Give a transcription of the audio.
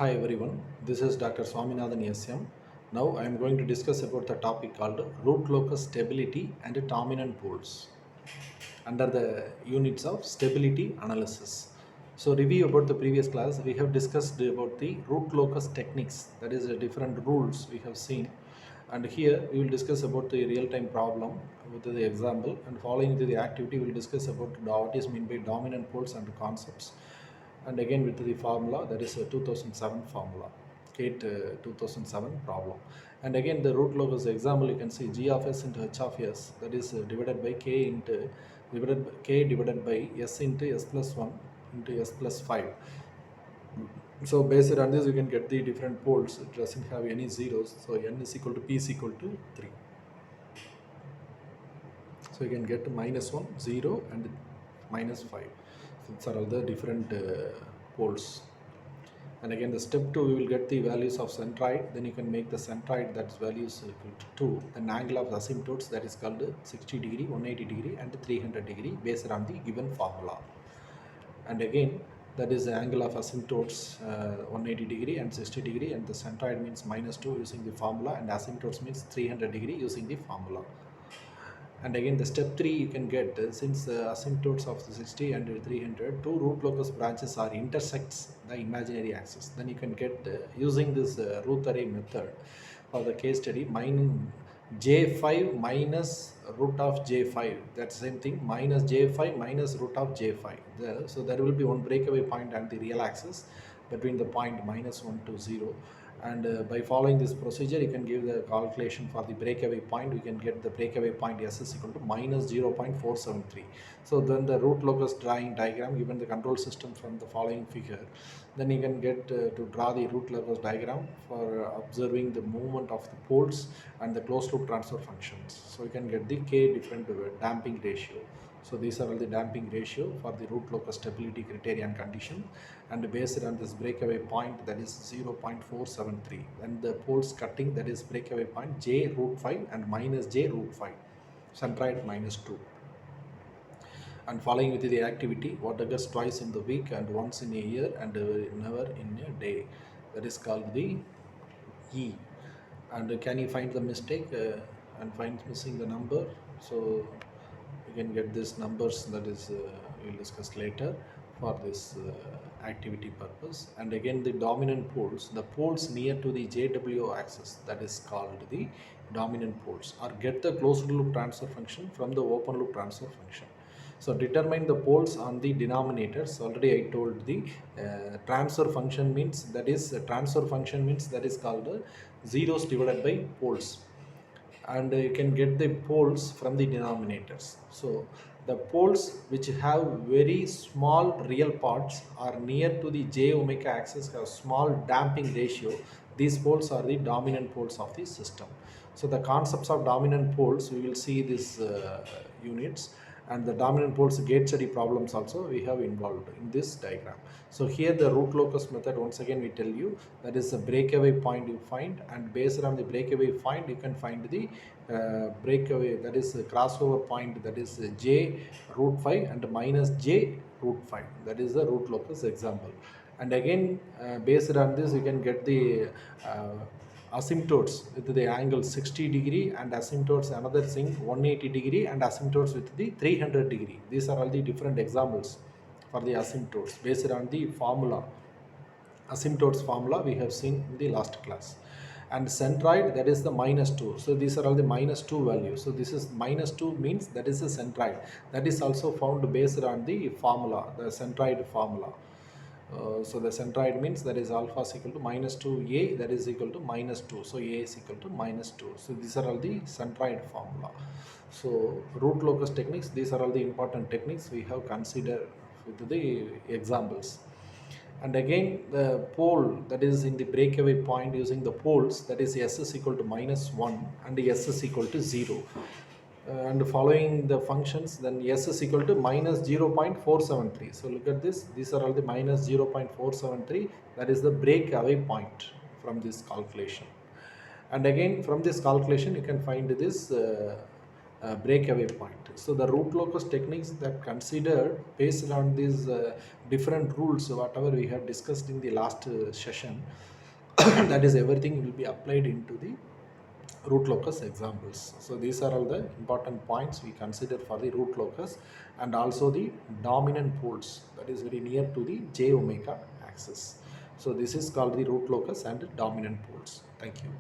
Hi everyone, this is Dr. Swaminathan SM. Now I am going to discuss about the topic called root locus stability and dominant poles under the units of stability analysis. So review about the previous class, we have discussed about the root locus techniques, that is different rules we have seen, and here we will discuss about the real-time problem with the example, and following the activity we will discuss about what is meant by dominant poles and concepts, and again with the formula, that is a 2007 formula, Kate 2007 problem. And again the root locus example, you can see g of s into h of s, that is divided by k into divided by s into s plus 1 into s plus 5. So based on this you can get the different poles. It doesn't have any zeros, so n is equal to p is equal to 3. So you can get minus 1, 0 and minus 5. So these are all the different poles. And again the step 2, we will get the values of centroid, then you can make the centroid that's values equal to 2, then angle of asymptotes, that is called 60 degree, 180 degree and 300 degree based on the given formula. And again that is the angle of asymptotes 180 degree and 60 degree, and the centroid means minus 2 using the formula, and asymptotes means 300 degree using the formula. And again the step 3, you can get since the asymptotes of the 60 and 300, two root locus branches are intersects the imaginary axis, then you can get using this root array method for the case study, j5 minus root of j5, that's same thing, minus j5 minus root of j5 there. So there will be one breakaway point on the real axis between the point minus 1 to 0, and by following this procedure you can give the calculation for the breakaway point. We can get the breakaway point s is equal to minus 0.473. So then the root locus drawing diagram given the control system from the following figure, then you can get to draw the root locus diagram for observing the movement of the poles and the closed loop transfer functions. So you can get the k different damping ratio. So these are all the damping ratio for the root locus stability criteria and condition, and based on this breakaway point, that is 0.473, and the poles cutting, that is breakaway point j root 5 and minus j root 5, centroid minus 2. And following with the activity, what occurs twice in the week and once in a year and never in a day, that is called the E. And can you find the mistake and find missing the number? So you can get these numbers, that is we'll discuss later for this activity purpose. And again the dominant poles, the poles near to the JW axis, that is called the dominant poles, or get the closed loop transfer function from the open loop transfer function. So determine the poles on the denominators. Already I told the transfer function means, that is transfer function means, that is called zeros divided by poles, and you can get the poles from the denominators. So the poles which have very small real parts are near to the j omega axis, have small damping ratio. These poles are the dominant poles of the system. So the concepts of dominant poles, we will see these units, and the dominant poles gate study problems also we have involved in this diagram. So here the root locus method, once again we tell you, that is a breakaway point you find, and based on the breakaway point you can find the breakaway, that is a crossover point, that is j root 5 and minus j root 5, that is the root locus example. And again based on this you can get the asymptotes with the angle 60 degree, and asymptotes another thing 180 degree, and asymptotes with the 300 degree. These are all the different examples for the asymptotes based on the formula, asymptotes formula we have seen in the last class. And centroid, that is the minus 2. So these are all the minus 2 values. So this is minus 2 means that is a centroid. That is also found based on the formula, the centroid formula. So the centroid means that is alpha is equal to minus 2a, that is equal to minus 2. So a is equal to minus 2. So these are all the centroid formula. So root locus techniques, these are all the important techniques we have considered with the examples. And again the pole, that is in the breakaway point using the poles, that is s is equal to minus 1 and s is equal to 0. And following the functions, then s is equal to minus 0.473. So look at this, these are all the minus 0.473, that is the breakaway point from this calculation. And again from this calculation you can find this breakaway point. So the root locus techniques that considered based on these different rules, whatever we have discussed in the last session, that is everything will be applied into the root locus examples. So these are all the important points we consider for the root locus, and also the dominant poles that is very near to the j omega axis. So this is called the root locus and dominant poles. Thank you.